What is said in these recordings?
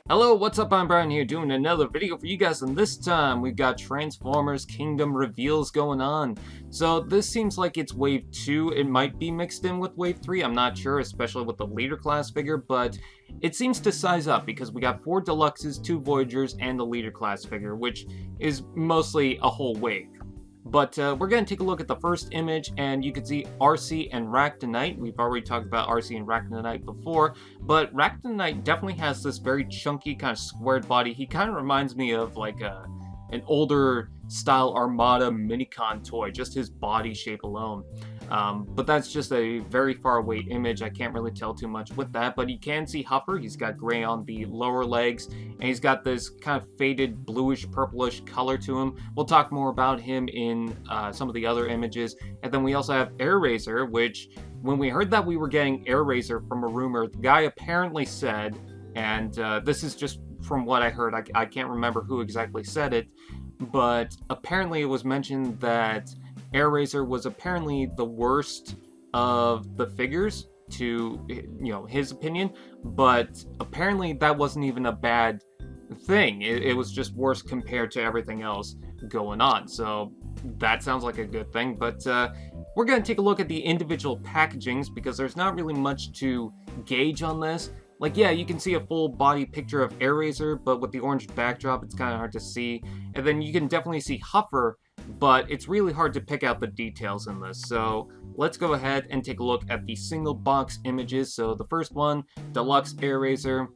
Hello, what's up? I'm Brian here doing another video for you guys, and this time we've got Transformers Kingdom reveals going on. So this seems like it's Wave 2. It might be mixed in with Wave 3, I'm not sure, especially with the Leader Class figure, but it seems to size up because we got 4 Deluxes, 2 Voyagers, and the Leader Class figure, which is mostly a whole wave. But we're going to take a look at the first image, and you can see Arcee and Ractonite. We've already talked about Arcee and Ractonite before, but Ractonite definitely has this very chunky, kind of squared body. He kind of reminds me of like an older style Armada Minicon toy, just his body shape alone. But that's just a very far away image. I can't really tell too much with that, but you can see Huffer. He's got gray on the lower legs, and he's got this kind of faded bluish purplish color to him. We'll talk more about him in some of the other images. And then we also have Airazor, which when we heard that we were getting Airazor from a rumor, the guy apparently said, and this is just from what I heard, I can't remember who exactly said it, but apparently it was mentioned that Airazor was apparently the worst of the figures, to his opinion, but apparently that wasn't even a bad thing. It was just worse compared to everything else going on, so that sounds like a good thing. But we're going to take a look at the individual packagings because there's not really much to gauge on this. Like, yeah, you can see a full body picture of Airazor, but with the orange backdrop, it's kind of hard to see. And then you can definitely see Huffer, but it's really hard to pick out the details in this. So let's go ahead and take a look at the single box images. So the first one, Deluxe Airazor,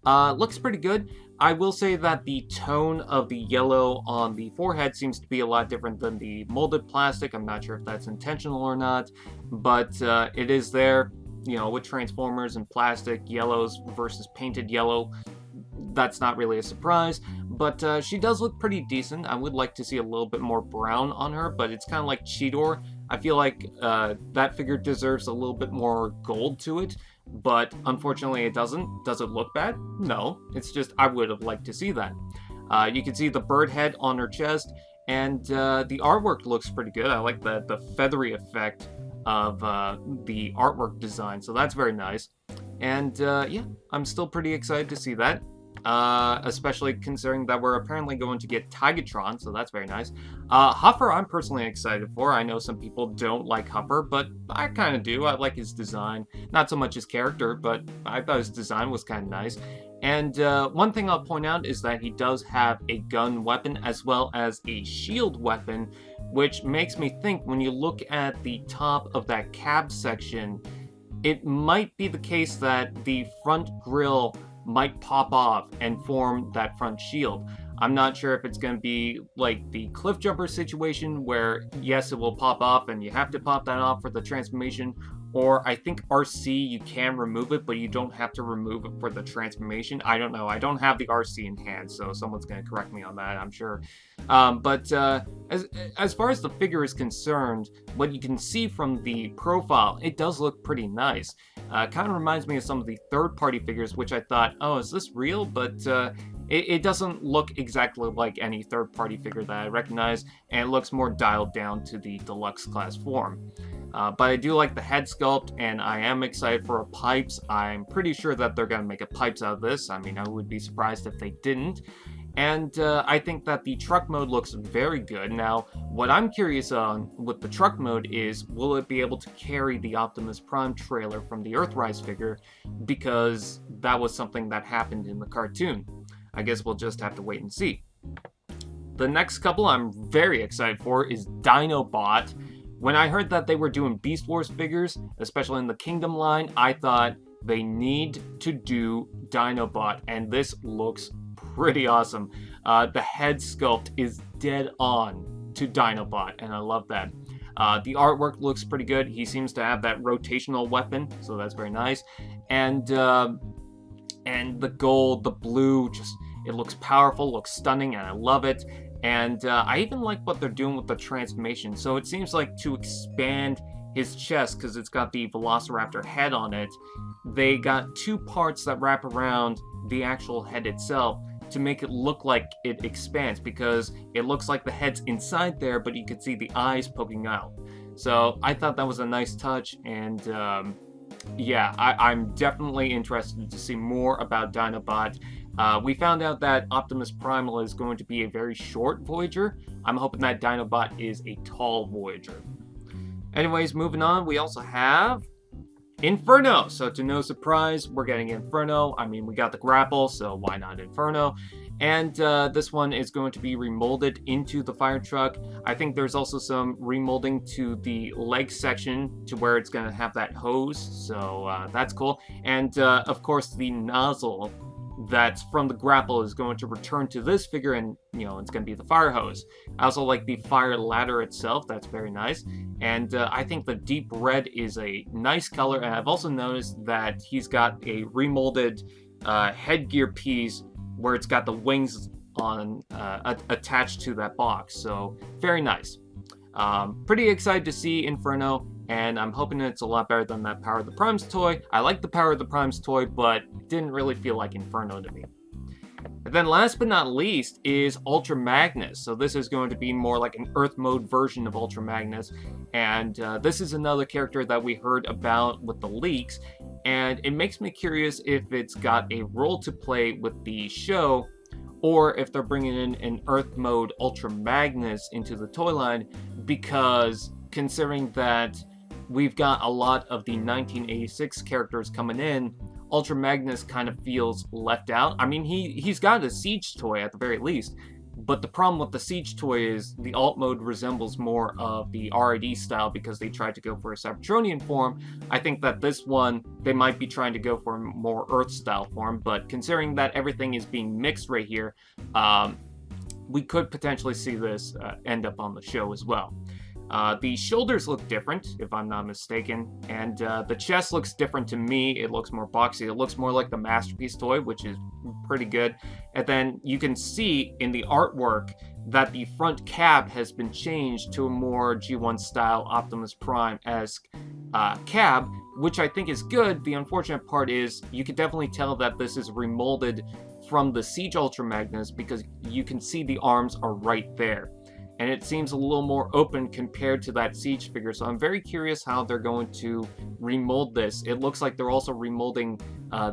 looks pretty good. I will say that the tone of the yellow on the forehead seems to be a lot different than the molded plastic. I'm not sure if that's intentional or not, but it is there. With Transformers and plastic, yellows versus painted yellow, that's not really a surprise. But she does look pretty decent. I would like to see a little bit more brown on her, but it's kind of like Cheetor. I feel like that figure deserves a little bit more gold to it, but unfortunately it doesn't. Does it look bad? No, it's just I would have liked to see that. You can see the bird head on her chest, and the artwork looks pretty good. I like the feathery effect of the artwork design, so that's very nice. And yeah, I'm still pretty excited to see that. Especially considering that we're apparently going to get Tigatron, so that's very nice. Huffer, I'm personally excited for. I know some people don't like Huffer, but I kind of do. I like his design. Not so much his character, but I thought his design was kind of nice. And one thing I'll point out is that he does have a gun weapon as well as a shield weapon, which makes me think when you look at the top of that cab section, it might be the case that the front grille might pop off and form that front shield. I'm not sure if it's going to be like the cliff jumper situation where yes, it will pop off and you have to pop that off for the transformation, or I think Arcee, you can remove it, but you don't have to remove it for the transformation. I don't know. I don't have the Arcee in hand, so someone's going to correct me on that, I'm sure. But as far as the figure is concerned, what you can see from the profile, it does look pretty nice. Kind of reminds me of some of the third-party figures, which I thought, oh, is this real? But it doesn't look exactly like any third-party figure that I recognize, and it looks more dialed down to the Deluxe Class form. But I do like the head sculpt, and I am excited for a pipes. I'm pretty sure that they're going to make a pipes out of this. I mean, I would be surprised if they didn't. And I think that the truck mode looks very good. Now, what I'm curious on with the truck mode is, will it be able to carry the Optimus Prime trailer from the Earthrise figure? Because that was something that happened in the cartoon. I guess we'll just have to wait and see. The next couple I'm very excited for is Dinobot. When I heard that they were doing Beast Wars figures, especially in the Kingdom line, I thought they need to do Dinobot, and this looks pretty awesome. The head sculpt is dead on to Dinobot, and I love that. The artwork looks pretty good. He seems to have that rotational weapon, so that's very nice. And the gold, the blue, just it looks powerful, looks stunning, and I love it. And I even like what they're doing with the transformation. So it seems like to expand his chest, because it's got the Velociraptor head on it, they got 2 parts that wrap around the actual head itself to make it look like it expands, because it looks like the head's inside there, but you can see the eyes poking out. So I thought that was a nice touch, and yeah, I'm definitely interested to see more about Dinobot. We found out that Optimus Primal is going to be a very short Voyager. I'm hoping that Dinobot is a tall Voyager. Anyways, moving on, we also have Inferno. So to no surprise, we're getting Inferno. I mean, we got the grapple, so why not Inferno? And this one is going to be remolded into the fire truck. I think there's also some remolding to the leg section to where it's going to have that hose, so that's cool. And of course, the nozzle that's from the grapple is going to return to this figure, and you know, it's going to be the fire hose. I also like the fire ladder itself. That's very nice. And I think the deep red is a nice color, and I've also noticed that he's got a remolded headgear piece where it's got the wings on attached to that box, so very nice. Pretty excited to see Inferno, and I'm hoping it's a lot better than that Power of the Primes toy. I like the Power of the Primes toy, but didn't really feel like Inferno to me. And then last but not least is Ultra Magnus. So this is going to be more like an Earth mode version of Ultra Magnus, and this is another character that we heard about with the leaks, and it makes me curious if it's got a role to play with the show, or if they're bringing in an Earth mode Ultra Magnus into the toy line, because considering that we've got a lot of the 1986 characters coming in, Ultra Magnus kind of feels left out. I mean, he's got a Siege toy at the very least, but the problem with the Siege toy is the alt mode resembles more of the RID style because they tried to go for a Cybertronian form. I think that this one, they might be trying to go for a more Earth style form, but considering that everything is being mixed right here, we could potentially see this end up on the show as well. The shoulders look different, if I'm not mistaken, and the chest looks different to me. It looks more boxy. It looks more like the Masterpiece toy, which is pretty good. And then you can see in the artwork that the front cab has been changed to a more G1 style Optimus Prime-esque cab, which I think is good. The unfortunate part is you can definitely tell that this is remolded from the Siege Ultra Magnus because you can see the arms are right there. And it seems a little more open compared to that Siege figure, so I'm very curious how they're going to remold this. It looks like they're also remolding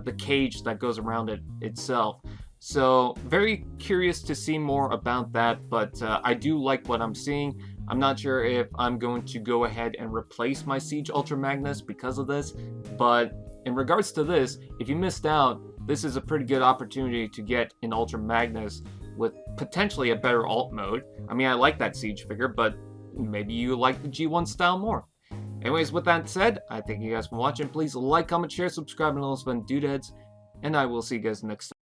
the cage that goes around it itself. So very curious to see more about that, but I do like what I'm seeing. I'm not sure if I'm going to go ahead and replace my Siege Ultra Magnus because of this, but in regards to this, if you missed out, this is a pretty good opportunity to get an Ultra Magnus with potentially a better alt mode. I mean, I like that Siege figure, but maybe you like the G1 style more. Anyways, with that said, I thank you guys for watching. Please like, comment, share, subscribe, and all those fun doodads, and I will see you guys next time.